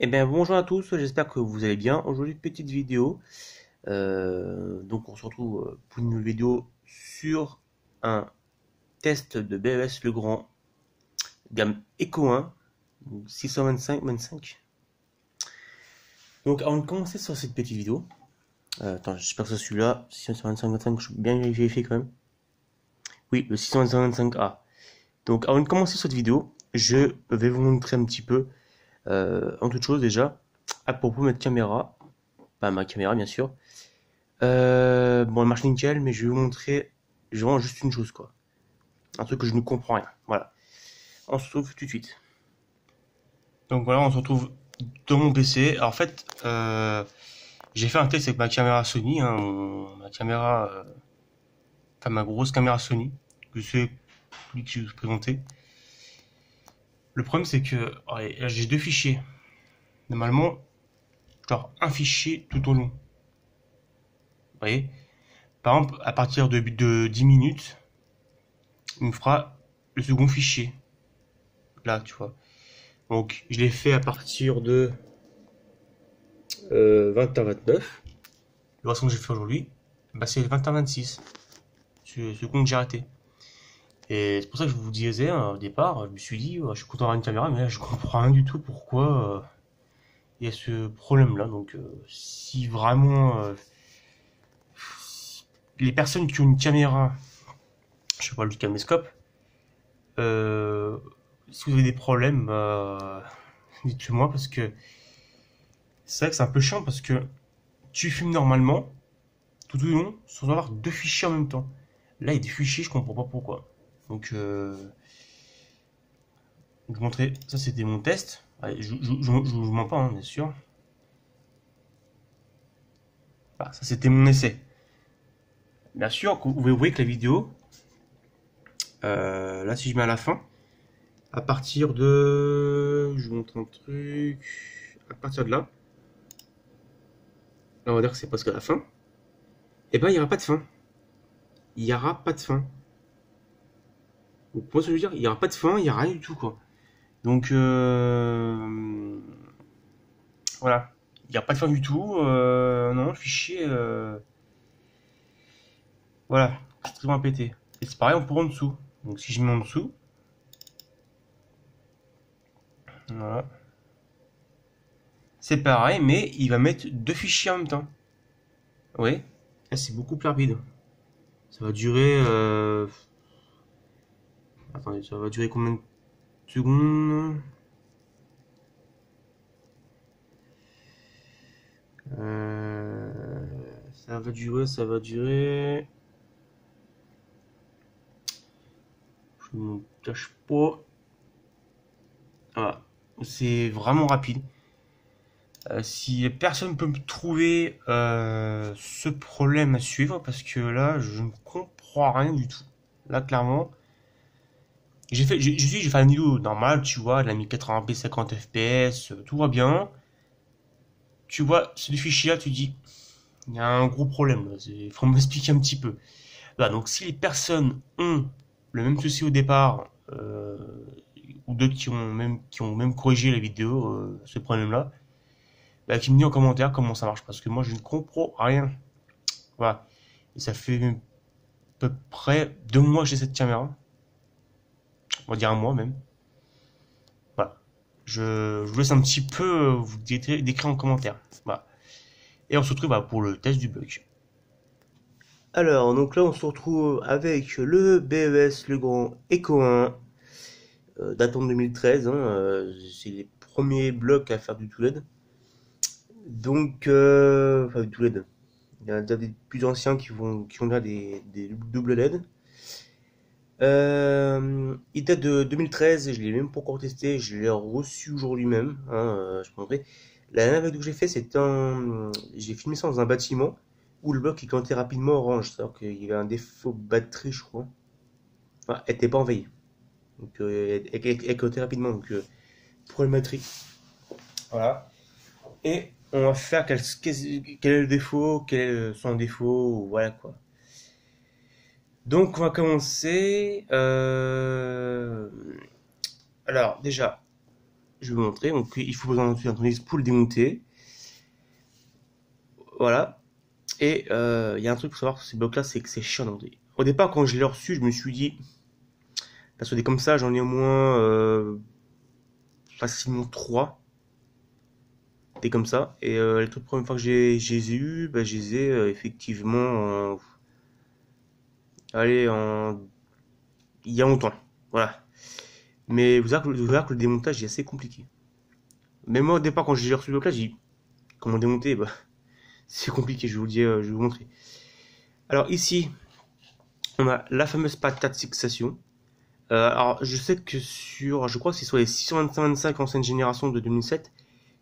Eh bien, bonjour à tous, j'espère que vous allez bien. Aujourd'hui, petite vidéo. Donc, on se retrouve pour une nouvelle vidéo sur un test de BES Legrand, gamme Eco 1, 625-25. Donc, avant de commencer sur cette petite vidéo, attends, j'espère que c'est celui-là, 625-25, je suis bien vérifié quand même. Oui, le 625-25A. Donc, avant de commencer cette vidéo, je vais vous montrer un petit peu, en toute chose déjà, à propos de ma caméra. Pas ma caméra, bien sûr. Bon, elle marche nickel, mais je vais vous montrer vraiment juste une chose, quoi. Un truc que je ne comprends rien. Voilà. On se retrouve tout de suite. Donc voilà, on se retrouve dans mon PC. Alors, en fait, j'ai fait un test avec ma caméra Sony, hein, ma caméra, enfin ma grosse caméra Sony, que c'est celui que je vais vous présenter. Le problème, c'est que allez, là, j'ai deux fichiers. Normalement, genre un fichier tout au long. Vous voyez? Par exemple, à partir de 10 minutes, il me fera le second fichier. Là, tu vois. Donc, je l'ai fait à partir de 20h29. Le version que j'ai fait aujourd'hui, bah, c'est 20h26. Ce compte que j'ai arrêté. Et c'est pour ça que je vous disais hein, au départ, je me suis dit, je suis content d'avoir une caméra, mais là, je comprends rien du tout pourquoi il y a ce problème-là. Donc, si vraiment les personnes qui ont une caméra, je parle du caméscope, euh, si vous avez des problèmes, dites-le moi parce que c'est vrai que c'est un peu chiant parce que tu filmes normalement tout au long sans avoir deux fichiers en même temps. Là, il y a des fichiers, je comprends pas pourquoi. Donc, je vous montrer, ça c'était mon test. Allez, je vous mens pas, hein, bien sûr. Voilà, ça c'était mon essai. Bien sûr, vous voyez que la vidéo, là si je mets à la fin, à partir de... Je vous montre un truc... À partir de là, on va dire que c'est presque à la fin, et ben il n'y aura pas de fin. Il n'y aura pas de fin. Vous comprenez ce que je veux dire? Il n'y aura pas de fin, il n'y a rien du tout, quoi. Donc, voilà. Il n'y a pas de fin du tout. Non, le fichier, voilà, c'est extrêmement pété. Et c'est pareil pour en dessous. Donc si je mets en dessous, voilà, c'est pareil, mais il va mettre deux fichiers en même temps. Oui, là c'est beaucoup plus rapide. Ça va durer, attendez, ça va durer combien de secondes? Ça va durer. Je ne me cache pas. Voilà. C'est vraiment rapide. Si personne peut me trouver ce problème à suivre, parce que là, je ne comprends rien du tout. Là, clairement, j'ai fait une vidéo normale, tu vois, de la 1080p, 50 fps, tout va bien. Tu vois, ce fichier-là, tu dis, il y a un gros problème. Il faut m'expliquer un petit peu. Voilà, donc si les personnes ont le même souci au départ, ou d'autres qui ont même corrigé la vidéo, ce problème-là, bah, qui me dit en commentaire comment ça marche, parce que moi je ne comprends rien. Voilà. Et ça fait à peu près 2 mois que j'ai cette caméra. On va dire un mois même. Voilà. Je vous laisse un petit peu vous décrire en commentaire. Voilà. Et on se retrouve bah, pour le test du bug. Alors, donc là, on se retrouve avec le BES Legrand Eco 1, datant de 2013. Hein, c'est les premiers blocs à faire du tout LED. Donc, enfin, du tout LED. Il y en a déjà des plus anciens qui ont déjà des double LED. Il date de 2013 et je l'ai même pas encore testé. Je l'ai reçu aujourd'hui même. Hein, je peux montrer. La dernière vidéo que j'ai fait, j'ai filmé ça dans un bâtiment où le bloc il clignotait rapidement orange. C'est-à-dire qu'il y avait un défaut de batterie, je crois. Enfin, elle était pas en veille. Donc, elle clignotait rapidement. Donc, problématique. Voilà. Et on va faire quel est le défaut, quel est son défaut, voilà quoi. Donc on va commencer. Alors déjà, je vais vous montrer. Donc il faut besoin d'un tournevis pour le démonter. Voilà. Et il y a un truc pour savoir sur ces blocs là, c'est que c'est chiant à monter. Au départ quand je l'ai reçu, je me suis dit, parce que des comme ça j'en ai au moins facilement 3. Des comme ça. Et les toutes premières fois que je les ai eu, bah, je les ai effectivement allez, il y a longtemps. Voilà. Mais vous verrez que le démontage est assez compliqué. Même moi, au départ, quand j'ai reçu le bloc-là, j'ai dit comment démonter, bah, c'est compliqué, je vais vous le dire, je vais vous montrer. Alors ici, on a la fameuse patate fixation. Alors je sais que je crois que c'est sur les 625 anciennes générations de 2007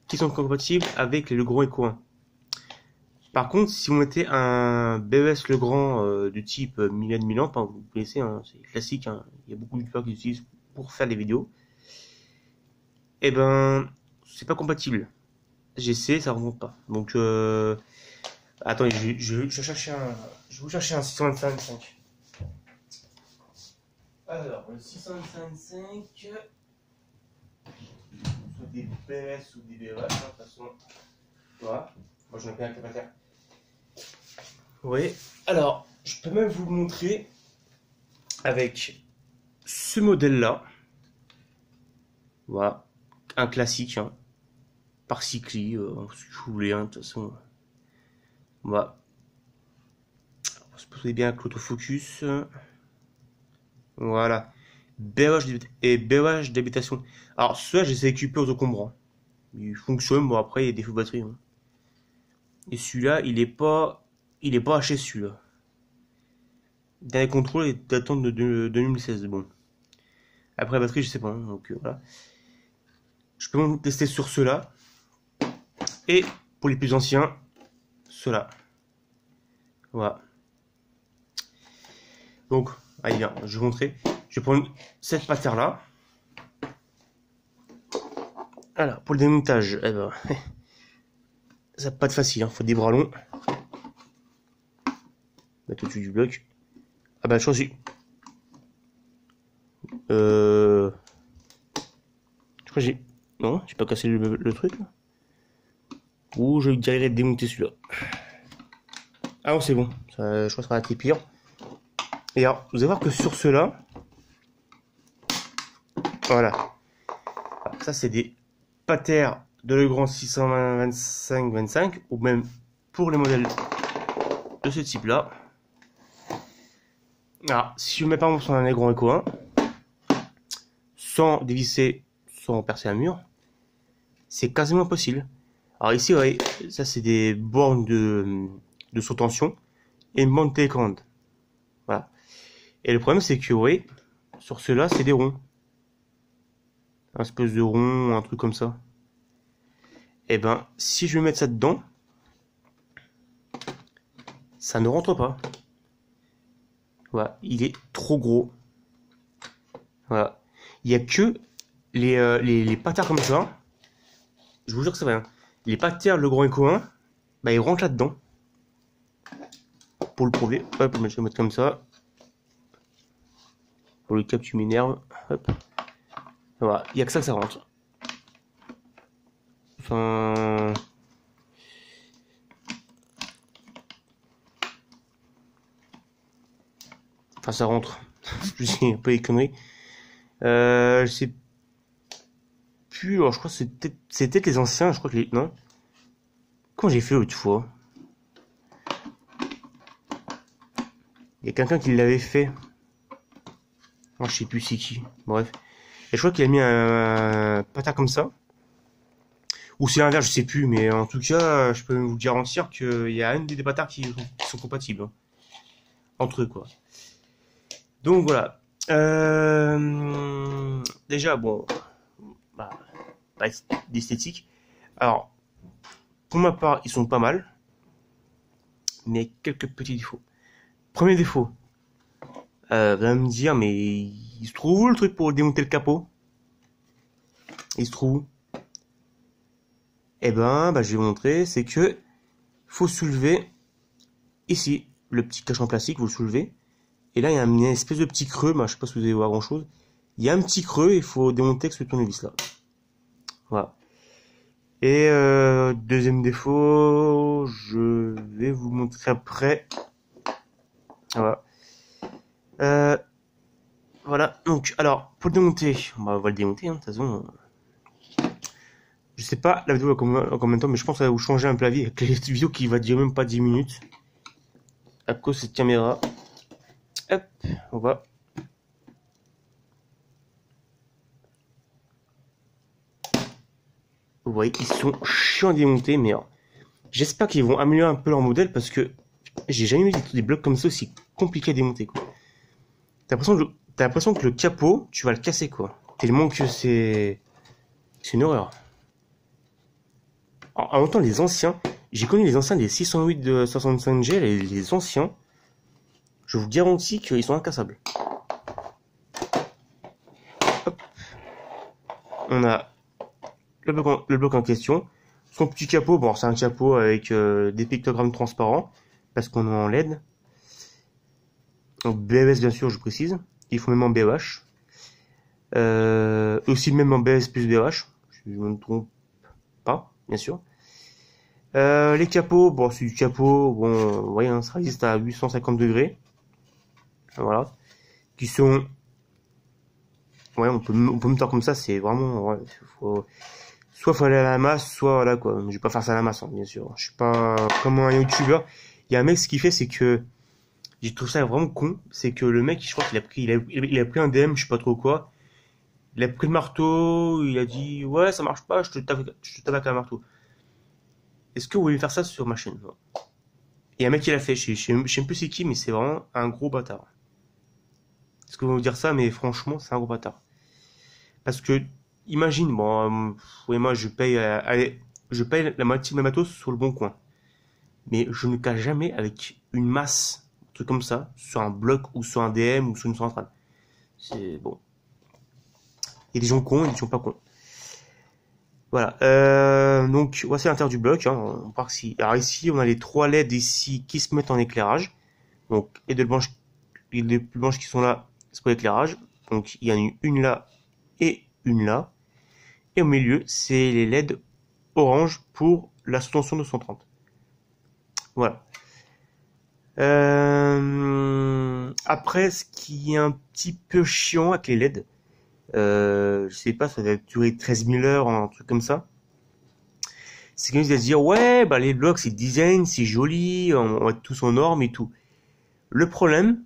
qui sont compatibles avec les Legrand Eco 1. Par contre, si vous mettez un BES Legrand du type 1000 amp, hein, vous connaissez, hein, c'est classique, hein, il y a beaucoup de youtubeurs qui l'utilisent pour faire des vidéos, et ben c'est pas compatible. J'ai essayé, ça remonte pas. Donc attendez, je vais vous chercher un 625. Alors le 625, soit des BS ou des BES, de toute façon. Voilà. Moi j'en ai plein avec la patate. Oui. Alors, je peux même vous le montrer avec ce modèle-là. Voilà, un classique, hein. Par Cycli, si vous voulez, hein, de toute façon. Voilà. On se pose bien avec l'autofocus. Voilà. BOH d'habitation. Alors, ceux-là, je les ai équipés aux encombrants. Il fonctionne, bon, après, il y a des faux batteries. Hein. Et celui-là, il est pas haché, celui-là. Dernier contrôle est datant de 2016. Bon. Après, la batterie, je sais pas. Hein, donc, voilà. Je peux même tester sur ceux-là. Et pour les plus anciens, ceux-là. Voilà. Donc, allez bien, je vais vous montrer. Je vais prendre cette patte-là. Alors, pour le démontage, eh ben, ça va pas être facile, hein, faut des bras longs. Mettre au-dessus du bloc. Ah bah, choisis. Je crois que j'ai... Non, j'ai pas cassé le truc, là. Ou je galérais de démonter celui-là. Ah non, c'est bon. Ça, je crois que ça va être pire. Et alors, vous allez voir que sur ceux-là, voilà. Alors, ça, c'est des patères de Legrand 625-25, ou même pour les modèles de ce type-là. Alors, si je mets par exemple sur un Legrand Eco 1, sans dévisser, sans percer un mur, c'est quasiment impossible. Alors ici, vous voyez, ça c'est des bornes de sous-tension et une borne télécommande. Voilà. Et le problème, c'est que, vous voyez, sur ceux-là, c'est des ronds. Un espèce de rond, un truc comme ça. Et ben, si je vais mettre ça dedans, ça ne rentre pas. Voilà, il est trop gros. Voilà. Il n'y a que les patères comme ça. Je vous jure que c'est vrai. Hein. Les patères Legrand Eco 1, bah, ils rentrent là-dedans. Pour le prouver, hop, je vais mettre comme ça. Pour le cap, tu m'énerves. Hop. Voilà, il n'y a que ça rentre. Enfin... ça rentre. Je sais un peu les conneries. Je sais plus. Alors, je crois que c'était les anciens. Je crois que les. Non. Comment j'ai fait l'autre fois? Il y a quelqu'un qui l'avait fait. Alors, je sais plus c'est qui. Bref. Et je crois qu'il a mis un patard comme ça. Ou c'est l'inverse, je sais plus. Mais en tout cas, je peux vous garantir qu'il y a un des patards qui sont compatibles. Hein. Entre eux, quoi. Donc voilà. Déjà, bon, bah, pas d'esthétique. Alors, pour ma part, ils sont pas mal, mais quelques petits défauts. Premier défaut, vous allez me dire, mais il se trouve où le truc pour démonter le capot? Il se trouve où? Eh ben, je vais vous montrer, c'est que faut soulever ici le petit cache en plastique, vous le soulevez. Et là, il y a une espèce de petit creux, je sais pas si vous allez voir grand chose. Il y a un petit creux, il faut démonter avec ce tournevis là. Voilà. Et deuxième défaut, je vais vous montrer après. Voilà. Voilà. Donc, alors, pour le démonter, on va le démonter, hein, de toute façon. Je sais pas la vidéo en combien de temps, mais je pense que ça va vous changer un peu la vie avec les vidéos qui va durer même pas 10 minutes. À cause de cette caméra. Hop, on va. Vous voyez, ils sont chiants à démonter, mais j'espère qu'ils vont améliorer un peu leur modèle parce que j'ai jamais vu des blocs comme ça aussi compliqués à démonter, quoi. T'as l'impression que le capot, tu vas le casser, quoi. Tellement que c'est une horreur. En même temps, les anciens, j'ai connu les anciens des 608 de 65G, les anciens, je vous garantis qu'ils sont incassables. Hop. On a le bloc en question. Son petit capot, bon, c'est un capot avec des pictogrammes transparents, parce qu'on est en LED. Donc BMS, bien sûr, je précise. Il faut même en BEH. Aussi même en BS plus BEH, si je ne me trompe pas, bien sûr. Les capots, bon, c'est du capot, bon, vous voyez, hein, ça résiste à 850 degrés. Voilà. Qui sont, ouais, on peut mettre comme ça, c'est vraiment, ouais, soit faut aller à la masse, soit voilà, quoi. Je vais pas faire ça à la masse, hein, bien sûr. Je suis pas comme un youtubeur. Il y a un mec, ce qu'il fait, c'est que, j'ai trouvé ça vraiment con, c'est que le mec, je crois qu'il a pris, il a pris un DM, je sais pas trop quoi. Il a pris le marteau, il a dit, ouais, ça marche pas, je te tape avec un marteau. Est-ce que vous voulez faire ça sur ma chaîne? Et un mec qui l'a fait, je sais même plus c'est qui, mais c'est vraiment un gros bâtard. Est-ce que vous voulez dire ça, mais franchement, c'est un gros bâtard. Parce que, imagine, bon, oui, moi allez, je paye la moitié de ma matos sur le bon coin. Mais je ne cache jamais avec une masse, un truc comme ça, sur un bloc ou sur un DM ou sur une centrale. C'est bon. Il y a des gens cons et des gens pas cons. Voilà. Donc, voici l'intérieur du bloc. Hein. On part ici. Alors ici, on a les trois LED ici qui se mettent en éclairage. Donc, les deux blanches, les plus blanches qui sont là, c'est pour l'éclairage. Donc, il y en a une là et une là. Et au milieu, c'est les LED orange pour la sous-tension de 130. Voilà. Après, ce qui est un petit peu chiant avec les LED, je sais pas, ça va durer 13 000 heures, un truc comme ça. C'est qu'ils vont se dire, ouais, bah les blocs, c'est design, c'est joli, on va être tous en normes et tout. Le problème,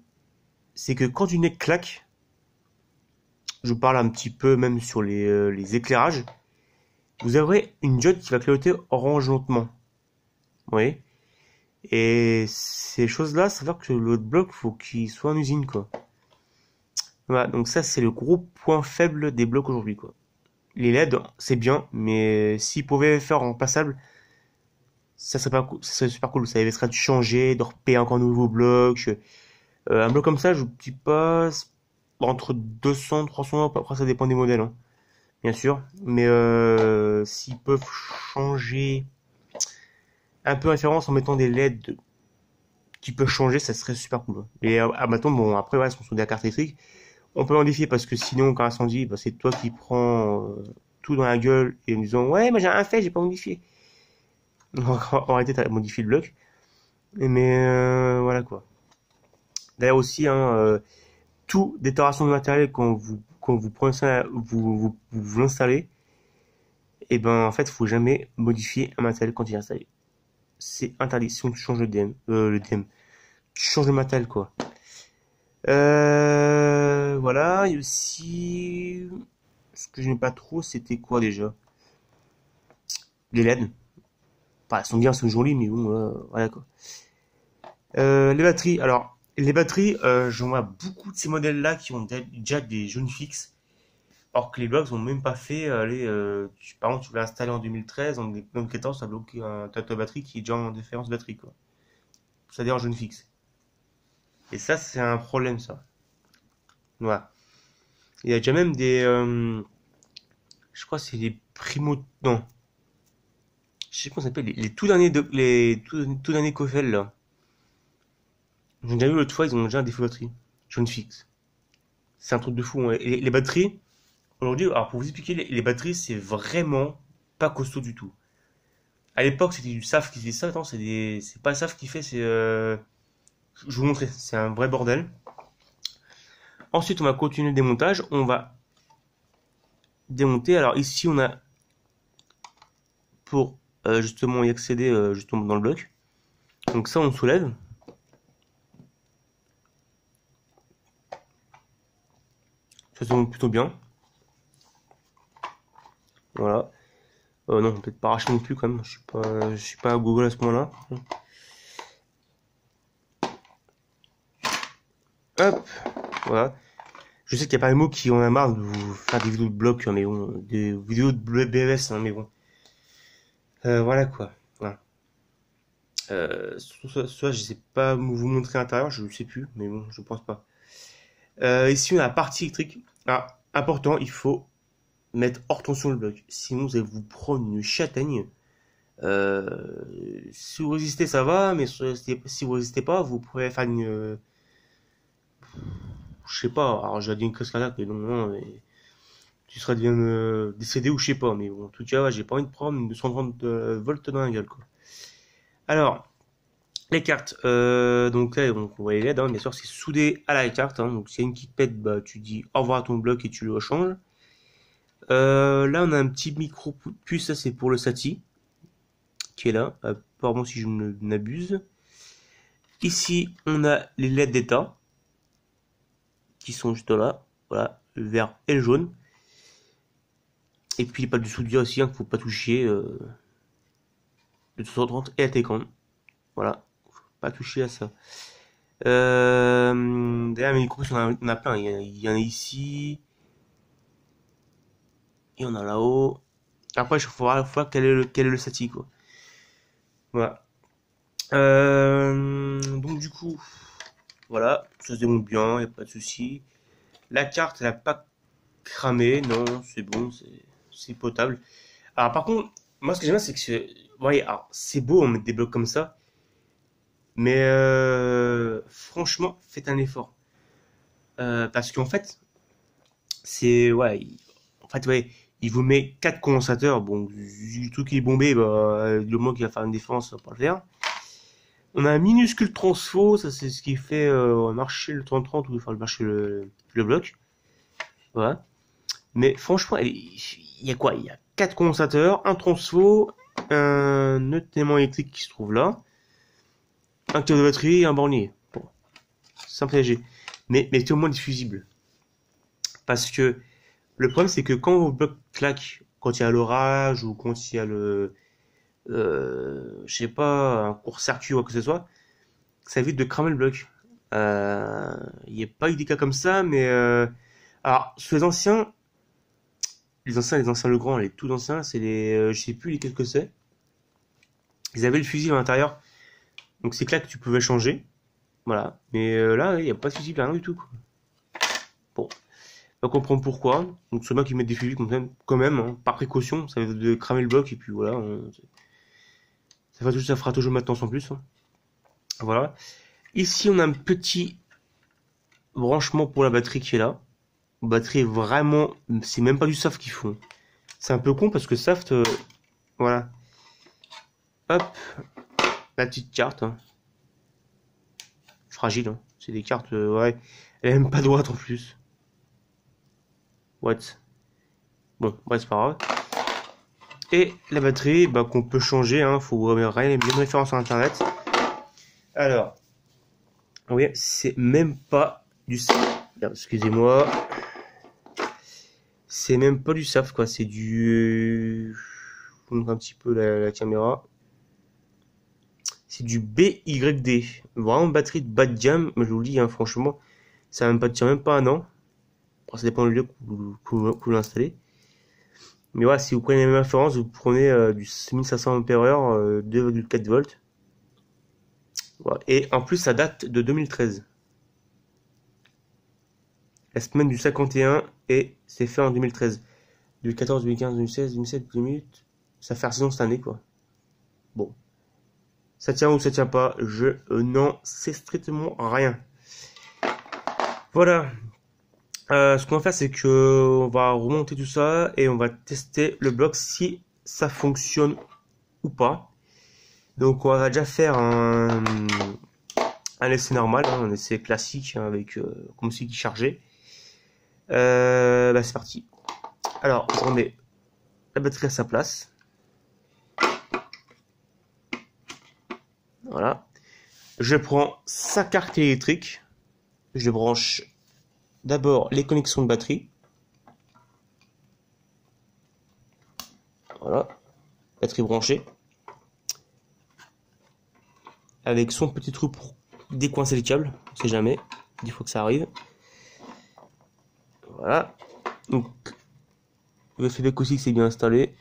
c'est que quand une nez claque, je parle un petit peu même sur les éclairages, vous aurez une diode qui va clignoter orange lentement. Vous voyez? Et ces choses-là, ça veut dire que l'autre bloc, faut qu'il soit en usine, quoi. Voilà, donc ça, c'est le gros point faible des blocs aujourd'hui, quoi. Les LED, c'est bien, mais s'ils pouvaient faire en passable, ça serait pas cool, ça serait super cool. Ça éviterait de changer, de repayer encore un nouveau bloc. Un bloc comme ça, je vous dis pas entre 200, 300 euros. Après, ça dépend des modèles, hein, bien sûr. Mais s'ils peuvent changer un peu référence en mettant des LED qui peuvent changer, ça serait super cool. Et maintenant, bon, après, ouais, ce sont des cartes électriques. On peut modifier parce que sinon, quand incendie, bah, c'est toi qui prends tout dans la gueule et en disant, ouais, moi j'ai un fait, j'ai pas modifié. En réalité, t'as modifié le bloc. Mais voilà quoi. D'ailleurs aussi, hein, tout détérioration de matériel quand vous prenez ça, vous l'installez, et ben en fait, faut jamais modifier un matériel quand il est installé. C'est interdit. Si on change le DM, tu changes le matériel quoi. Voilà. Il y a aussi ce que je n'ai pas trop, c'était quoi déjà? Les LED. Enfin, elles sont bien, elles sont jolies, mais bon, voilà quoi. Les batteries. Alors, les batteries, j'en vois beaucoup de ces modèles-là qui ont déjà des jaunes fixes, or que les blocs n'ont même pas fait. Allez, par exemple, tu l'as installé en 2013, en 2014, ça a bloqué ta batterie qui est déjà en différence batterie, quoi. C'est-à-dire en jaune fixe. Et ça, c'est un problème, ça. Voilà. Il y a déjà même des, je crois que c'est les primo, non, je sais pas comment ça s'appelle, les tout derniers, tout derniers Kofel, là. J'ai déjà vu l'autre fois, ils ont déjà un défaut de batterie. Jaune fixe. C'est un truc de fou, hein. Et les batteries, Aujourd'hui, alors pour vous expliquer, les batteries, c'est vraiment pas costaud du tout. À l'époque, c'était du SAF qui faisait ça. Attends, c'est pas SAF qui fait, c'est je vais vous montrer. C'est un vrai bordel. Ensuite, on va continuer le démontage. On va démonter. Alors ici, on a pour justement y accéder justement dans le bloc. Donc ça, on soulève. Ça se monte plutôt bien. Voilà. Non, peut-être pas arracher non plus quand même. Je suis pas à Google à ce moment-là. Hop, voilà. Je sais qu'il y a pas de mots qui en a marre de vous faire des vidéos de bloc, mais bon, des vidéos de BBS, hein, mais bon. Voilà quoi. Voilà. Soit je sais pas vous montrer à l'intérieur, je ne sais plus, mais bon, je pense pas. Ici on a la partie électrique. Ah, important, il faut mettre hors tension le bloc. Sinon vous allez vous prendre une châtaigne. Si vous résistez, ça va, mais si vous résistez pas, vous pourrez faire une, je sais pas. Alors j'ai dit une crise cardiaque, mais non, mais tu seras bien décédé ou je sais pas. Mais bon, en tout cas, ouais, j'ai pas envie de prendre une 230 volts dans la gueule, quoi. Alors, les cartes, donc là, donc, on voit les LED, hein, bien sûr, c'est soudé à la carte. Hein, donc, s'il y a une qui pète, bah, tu dis au revoir à ton bloc et tu le rechanges. Là, on a un petit micro puce, ça c'est pour le SATI, qui est là, pardon si je m'abuse. Ici, on a les LED d'état, qui sont juste là, voilà, le vert et le jaune. Et puis, pas du soudure aussi, hein, qu'il faut pas toucher, le 230 et la télécommande. Voilà, faut pas toucher à ça. Derrière mes micros, on a plein. Il y en a ici. Il y en a là-haut. Après, il faudra quel est le SATI, quoi. Voilà. Donc, du coup, voilà. Ça se démonte bien, il n'y a pas de souci. La carte, elle n'a pas cramé. Non, c'est bon, c'est potable. Alors, par contre, moi, ce que j'aime bien, c'est que, vous voyez, alors, c'est beau, on met des blocs comme ça. Mais franchement, faites un effort. Parce qu'en fait, c'est ouais, en fait ouais, il vous met quatre condensateurs. Bon, du truc qui est bombé, bah, le moins qu'il va faire une défense, ça va pas le faire. On a un minuscule transfo, ça c'est ce qui fait marcher le 3030 ou enfin marcher le bloc. Voilà. Mais franchement, il y a quoi? Il y a quatre condensateurs, un transfo, un autre élément électrique qui se trouve là, un cœur de batterie et un bornier. Bon, simple et léger. Mais c'est au moins diffusible. Parce que le problème, c'est que quand vos blocs claquent, quand il y a l'orage ou quand il y a je sais pas, un court-circuit ou quoi que ce soit, ça évite de cramer le bloc. Il n'y a pas eu des cas comme ça, mais alors sur les anciens Legrand, les tout anciens, c'est les, je sais plus lesquels que c'est. Ils avaient le fusible à l'intérieur, donc ces claques tu pouvais changer, voilà. Mais là, il n'y a pas de fusible, rien du tout, quoi. Bon. Pas comprendre pourquoi. Donc c'est bien qu'ils mettent des fusibles quand même hein, par précaution, ça évite de cramer le bloc et puis voilà. Ça fera toujours maintenance en plus. Hein. Voilà. Ici on a un petit branchement pour la batterie qui est là. La batterie est vraiment, c'est même pas du SAFT qu'ils font. C'est un peu con parce que SAFT, voilà. Hop, la petite carte. Hein. Fragile. Hein. C'est des cartes, ouais. Elle est même pas droite en plus. What? Bon, bref, c'est pas grave. Et la batterie, bah, qu'on peut changer, hein, faut rien bien référence sur internet. Alors, oui, c'est même pas du SAF. Excusez-moi. C'est même pas du SAF, quoi. C'est du. Je vous montre un petit peu la caméra. C'est du BYD. Vraiment batterie de bas de gamme. Mais je vous le dis, hein, franchement, ça va même pas tient même pas un an. Bon, ça dépend du lieu que vous l'installez. Mais voilà, si vous prenez la même référence, vous prenez du 1500 mAh, 2,4 volts. Voilà. Et en plus, ça date de 2013. La semaine du 51 et c'est fait en 2013. 2014, 2015, 2016, 2017, 2008. Ça fait 6 ans cette année, quoi. Bon. Ça tient ou ça tient pas, je n'en sais strictement rien. Voilà. Ce qu'on va faire, c'est que on va remonter tout ça et on va tester le bloc si ça fonctionne ou pas. Donc on va déjà faire un essai normal, hein, un essai classique hein, avec comme celui qui chargeait. Bah, c'est parti. Alors je remets la batterie à sa place. Voilà. Je prends sa carte électrique. Je branche d'abord les connexions de batterie. Voilà. Batterie branchée. Avec son petit trou pour décoincer les câbles. On sait jamais. Il faut que ça arrive. Voilà. Donc, le feedback aussi que c'est bien installé.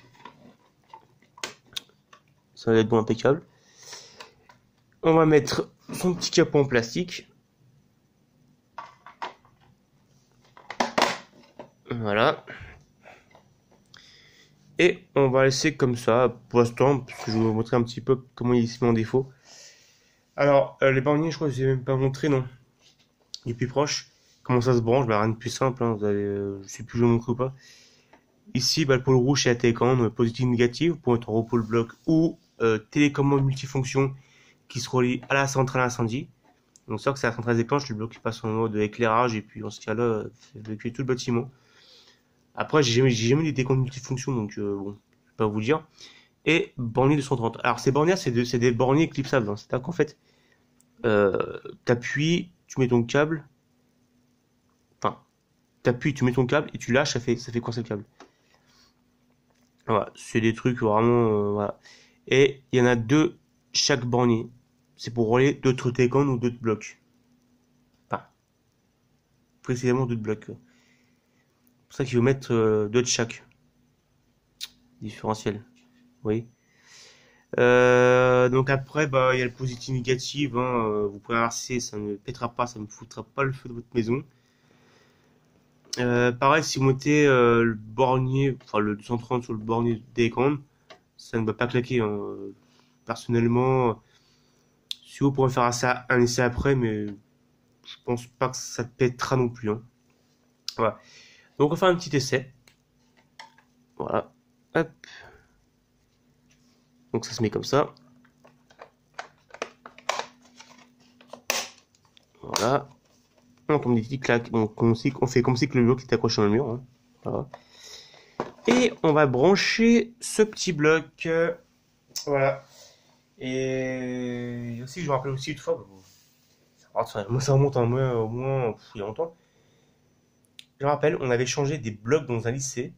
Ça va être bon, impeccable. On va mettre son petit capot en plastique. Voilà. Et on va laisser comme ça pour l'instant, parce que je vais vous montrer un petit peu comment il se met en défaut. Alors, les borniers, je crois que je ne vous ai même pas montré, non. Il est plus proche. Comment ça se branche? Bah, rien de plus simple, hein. Vous allez, je sais plus si je vous montre ou pas. Ici, bah, le pôle rouge, c'est la télécommande positive négative pour être en repos le bloc ou télécommande multifonction qui se relie à la centrale incendie. Donc ça, que c'est la centrale déclenche, le bloc qui passe en mode éclairage et puis en ce cas-là, fait évacuer tout le bâtiment. Après, j'ai jamais eu des télécommandes multifonctions, donc bon, je vais pas vous dire. Et bornier 230. Alors ces bornières, c'est des borniers éclipsables. Hein. C'est-à-dire qu'en fait, t'appuies, tu mets ton câble. Enfin, t'appuies, tu mets ton câble et tu lâches, ça fait coincer le câble. Voilà, c'est des trucs vraiment, voilà. Et il y en a deux chaque bornier. C'est pour relier d'autres télécommandes ou d'autres blocs. Enfin, précisément d'autres blocs. C'est pour ça qu'il faut mettre deux de chaque. Différentiel. Oui. Donc après, bah, il y a le positif négatif. Hein, vous pouvez inverser, ça ne pètera pas, ça ne foutra pas le feu de votre maison. Pareil, si vous mettez le bornier, enfin le 230 sur le bornier télécommande, ça ne va pas claquer. Hein. Personnellement, si vous pourrez faire un essai après, mais je pense pas que ça pètera non plus. Hein. Voilà. Donc on va faire un petit essai. Voilà. Hop. Donc ça se met comme ça. Voilà. On entend des petits claques. Donc on fait comme si que le bloc était accroché dans le mur. Hein. Voilà. Et on va brancher ce petit bloc. Voilà. Et aussi, je me rappelle aussi une fois, moi ça remonte au moins il y a longtemps. Je me rappelle, on avait changé des blocs dans un lycée,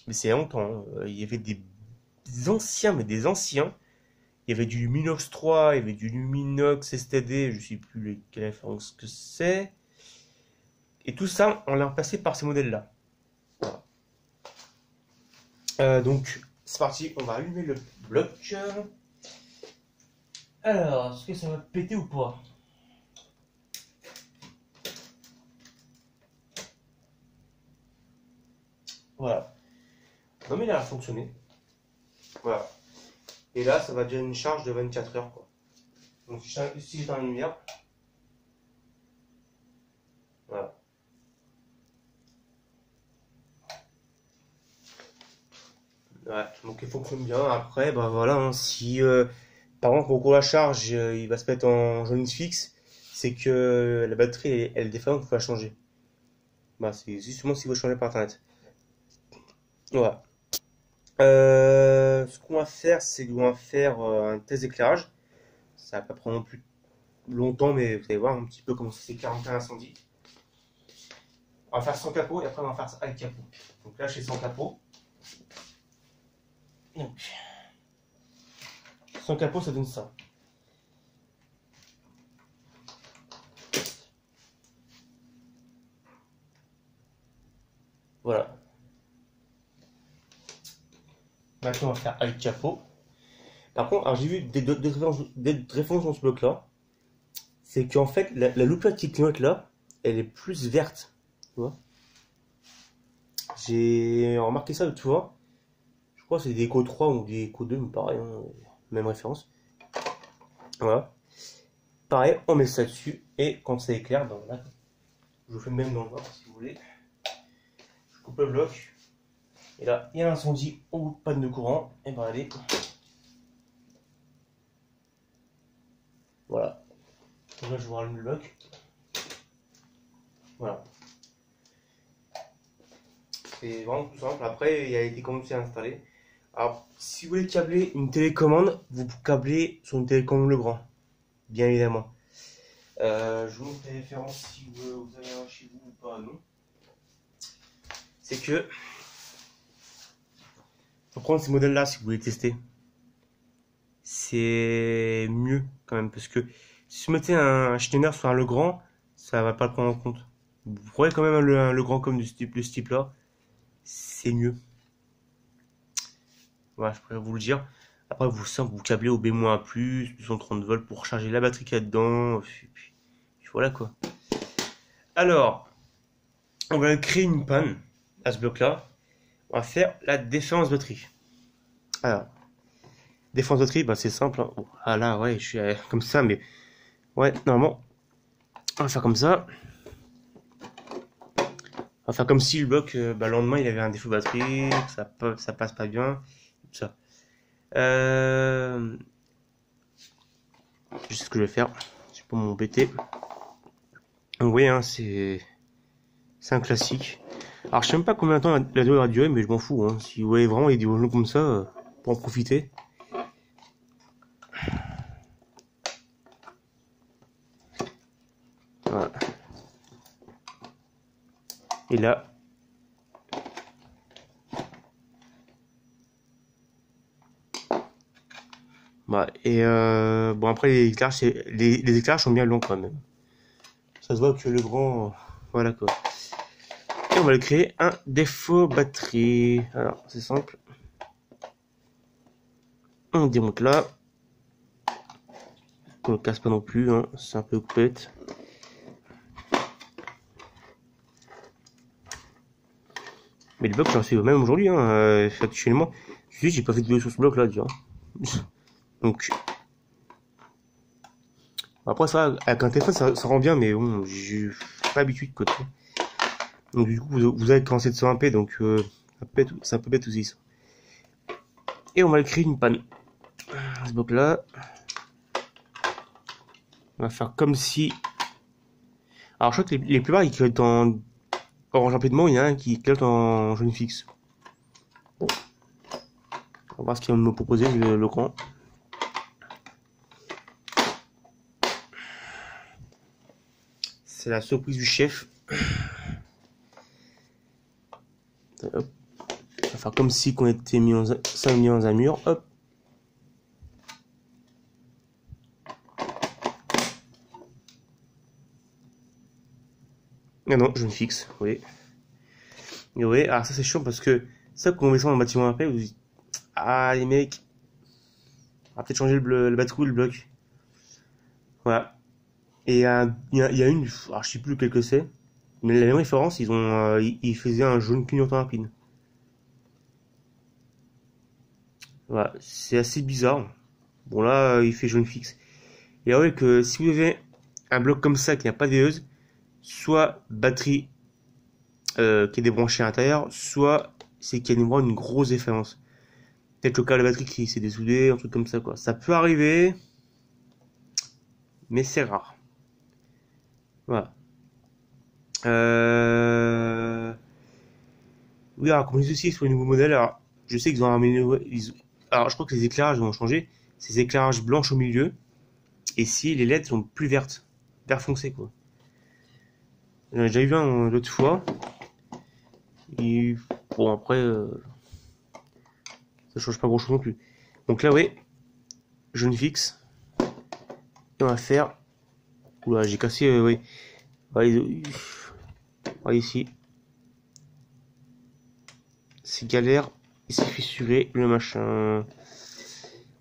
mais c'est il y a longtemps. Hein. Il y avait des anciens, mais des anciens. Il y avait du Luminox 3, il y avait du Luminox STD, je sais plus lesquels références que c'est. Et tout ça, on l'a remplacé par ces modèles-là. Voilà. Donc, c'est parti, on va allumer le bloc. Alors, est-ce que ça va péter ou pas? Voilà. Non mais il a fonctionné. Voilà. Et là, ça va déjà une charge de 24 heures, quoi. Donc si j'éteins la lumière, voilà. Ouais, donc il fonctionne bien. Après, bah voilà, hein, si par exemple au cours de la charge, il va se mettre en jaune fixe, c'est que la batterie elle est défaillante, il faut la changer. Bah c'est justement si vous changez par internet. Voilà. Ce qu'on va faire, c'est qu'on va faire un test d'éclairage. Ça va pas prendre non plus longtemps, mais vous allez voir un petit peu comment ça s'éclaire en plein incendie. On va faire sans capot et après on va faire ça avec capot. Donc là, j'ai sans capot. Donc, sans capot, ça donne ça. Voilà. Maintenant, on va faire avec capot. Par contre, alors j'ai vu des références dans ce bloc-là. C'est qu'en fait, la loupiote qui clignote là, elle est plus verte. Tu vois? J'ai remarqué ça l'autre fois. Je crois que c'est des Eco 3 ou des Eco 2, mais pareil, hein, même référence. Voilà. Pareil, on met ça dessus et quand ça éclaire, ben voilà. Je vous fais même dans le noir si vous voulez. coupe le bloc. Et là, il y a un incendie ou panne de courant. Et ben allez. Voilà. Donc là, je vous rallume le bloc. Voilà. C'est vraiment tout simple. Après, il y a les télécommandes aussi à installer. Alors, si vous voulez câbler une télécommande, vous câblez sur une télécommande Legrand. Bien évidemment. Je vous montre les références si vous avez un chez vous ou pas, non. C'est que faut prendre ces modèles là si vous voulez tester. C'est mieux quand même parce que si vous mettez un Schneider sur un Legrand, ça va pas le prendre en compte. Vous prenez quand même un Legrand comme de ce type là, c'est mieux. Voilà, je pourrais vous le dire. Après vous câblez au B-, 230 volts pour charger la batterie qu'il y a dedans. Et puis voilà quoi. Alors, on va créer une panne à ce bloc là. On va faire la défense batterie. Alors, défense batterie, bah c'est simple. Hein. Oh, ah là, ouais, je suis comme ça, mais ouais, normalement, on va faire comme ça. On va faire comme si le bloc, le lendemain, il avait un défaut de batterie, que ça passe pas bien, tout ça. Je sais ce que je vais faire. C'est pour mon PT. Donc oui, hein, c'est un classique. Alors je sais même pas combien de temps la vidéo va durer, mais je m'en fous. Hein. Si vous voyez vraiment les vidéos comme ça, pour en profiter. Voilà. Et là. Voilà. Et bon après les éclairages sont bien longs quand même. Ça se voit que le grand, voilà quoi. Et on va le créer un défaut batterie. Alors c'est simple. On démonte là. On ne casse pas non plus, hein. C'est un peu coupette. Mais le bloc j'en sais même aujourd'hui, hein, actuellement. J'ai pas fait de vidéo sur ce bloc là déjà. Donc après ça, avec un téléphone ça rend bien, mais bon, j'ai pas l'habitude quoi. Donc du coup vous avez commencé de 120p, donc c'est un peu bête aussi ça. Et on va créer une panne. Ce bloc là, on va faire comme si. Alors je crois que les plupart ils clignotent en orange rapidement, il y en a un qui clignote en jaune fixe. Bon. On va voir ce qu'il va me proposer le grand. C'est la surprise du chef. Hop. On va faire comme si on était mis dans un mur. Hop. Ah non, je me fixe, oui. Et oui, alors ça c'est chiant parce que ça quand on met ça dans le bâtiment après, vous dites ah les mecs, on va peut-être changer le batterie ou le bloc. Voilà. Et il y a une, alors je sais plus lequel que c'est, mais la même référence, ils faisaient un jaune clignotant rapide. Voilà, c'est assez bizarre. Bon là, il fait jaune fixe. Et alors, ouais, que si vous avez un bloc comme ça qui n'a pas de veilleuse, soit batterie qui est débranchée à l'intérieur, soit c'est qu'il y a une grosse différence. Peut-être le câble de la batterie qui s'est dessoudé, un truc comme ça quoi. Ça peut arriver, mais c'est rare. Voilà. Oui, alors comme je dis aussi sur les nouveaux modèles, alors, je sais qu'ils ont amélioré. Alors je crois que les éclairages vont changer. Ces éclairages blanches au milieu. Et si les LED sont plus vertes, vert foncé quoi. J'en ai déjà eu un l'autre fois. Et bon après, ça change pas grand chose non plus. Donc là oui, jaune fixe. Et on va faire. Oula, j'ai cassé, oui. Voilà, ici. C'est galère. Il s'est fissuré le machin.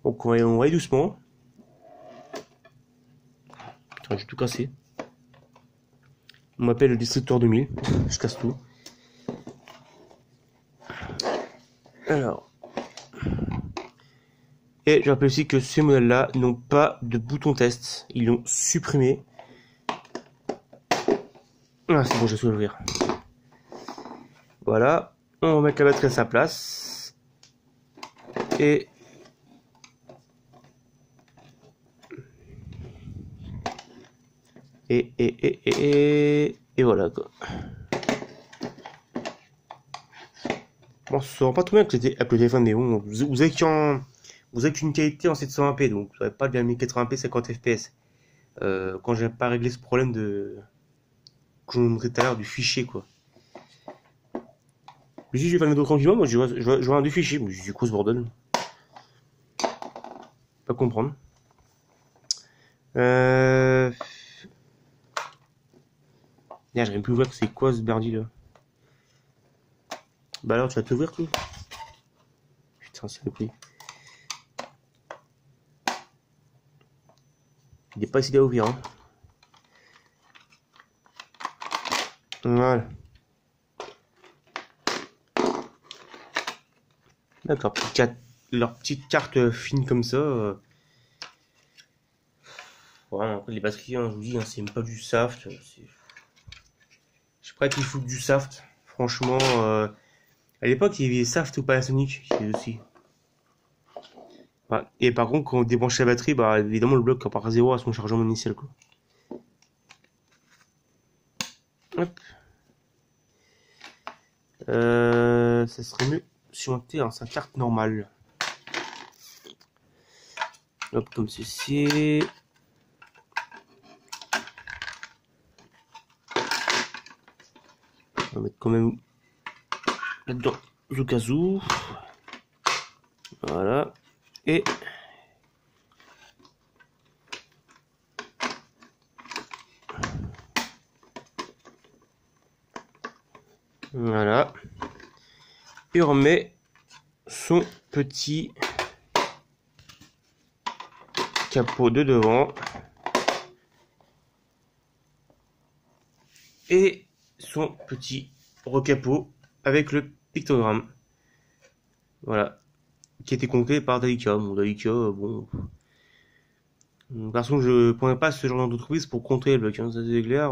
Donc on va aller doucement. Putain, j'ai tout cassé. On m'appelle le Destructeur 2000. Je casse tout. Alors. Et je rappelle aussi que ces modèles-là n'ont pas de bouton test. Ils l'ont supprimé. Ah, c'est bon, j'ai su l'ouvrir. Voilà, on va mettre la batterie à sa place. Et voilà quoi. Bon, ça se rend pas trop bien avec le téléphone, mais bon, vous avez qu'une qualité en 720p, donc vous n'avez pas de la 1080p 50 fps. Quand j'ai pas réglé ce problème que je vous montrais tout à l'heure du fichier quoi. Mais si je vais faire le métro tranquillement, moi je vois un du fichier, mais du coup ce bordel. Pas comprendre. J'arrive plus à voir que c'est quoi ce berdi là. Bah alors tu vas t'ouvrir tout. Putain, c'est le prix. Il n'est pas essayé à ouvrir. Hein. Voilà. D'accord, leur petite carte fine comme ça. Voilà, après les batteries, hein, je vous dis, hein, c'est même pas du Saft. Je sais pas qu'ils foutent du Saft. Franchement, à l'époque, il y avait Saft ou Panasonic qui était aussi. Ouais. Et par contre, quand on débranche la batterie, bah évidemment le bloc part à zéro à son chargement initial quoi. Hop. Ça serait mieux si on était en sa carte normale. Hop, comme ceci. On va mettre quand même là-dedans au cas où. Voilà. Et voilà. Et on remet son petit capot de devant. Et son petit recapot avec le pictogramme. Voilà. Qui était compté par Daika. Bon, Daika, bon. De toute façon, je ne prendrais pas ce genre d'entreprise pour contrer le bloc. Hein. Ça, c'est clair.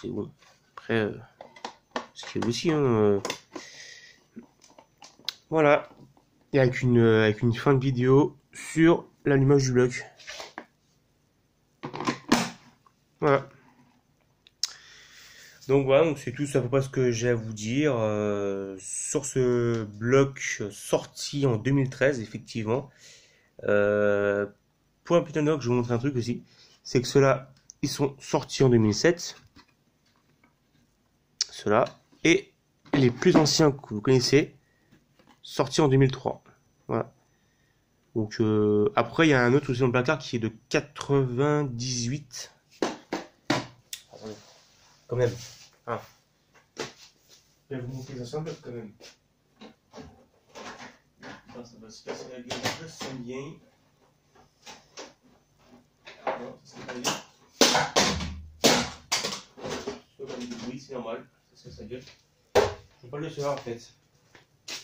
C'est bon. Après, ce qu'il y a aussi. Hein, voilà. Et avec une fin de vidéo sur l'allumage du bloc. Voilà. Donc voilà, donc c'est tout à peu près ce que j'ai à vous dire sur ce bloc sorti en 2013, effectivement. Pour un petit anecdote, je vais vous montrer un truc aussi. C'est que ceux-là, ils sont sortis en 2007. Ceux-là. Et les plus anciens que vous connaissez, sortis en 2003. Voilà. Donc après, il y a un autre aussi dans le placard qui est de 98. Attendez. Quand même. Ah. Je vais vous montrer les anciens blocs quand même. Ça va se casser la gueule. Je sens bien. Non, ça c'est pas bien. Ça va du bruit, c'est normal. Ça se casse la gueule. Je vais pas le savoir en fait.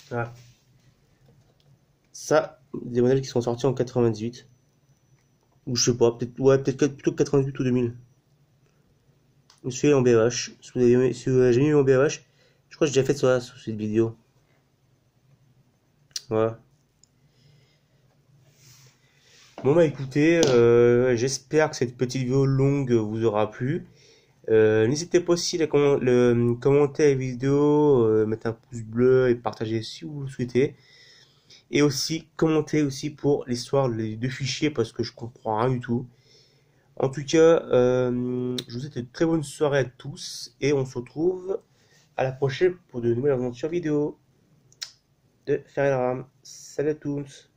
Voilà. Ça, des modèles qui sont sortis en 98. Ou je sais pas, peut-être ouais, peut-être plutôt 88 ou 2000. Celui-là en BH. Si vous avez jamais eu en BH, je crois que j'ai déjà fait ça sur cette vidéo. Voilà. Bon bah écoutez, j'espère que cette petite vidéo longue vous aura plu. N'hésitez pas aussi à commenter la vidéo, mettre un pouce bleu et partager si vous le souhaitez. Et aussi commenter aussi pour l'histoire des deux fichiers parce que je comprends rien du tout. En tout cas, je vous souhaite une très bonne soirée à tous et on se retrouve à la prochaine pour de nouvelles aventures vidéo de Ferrari. Salut à tous.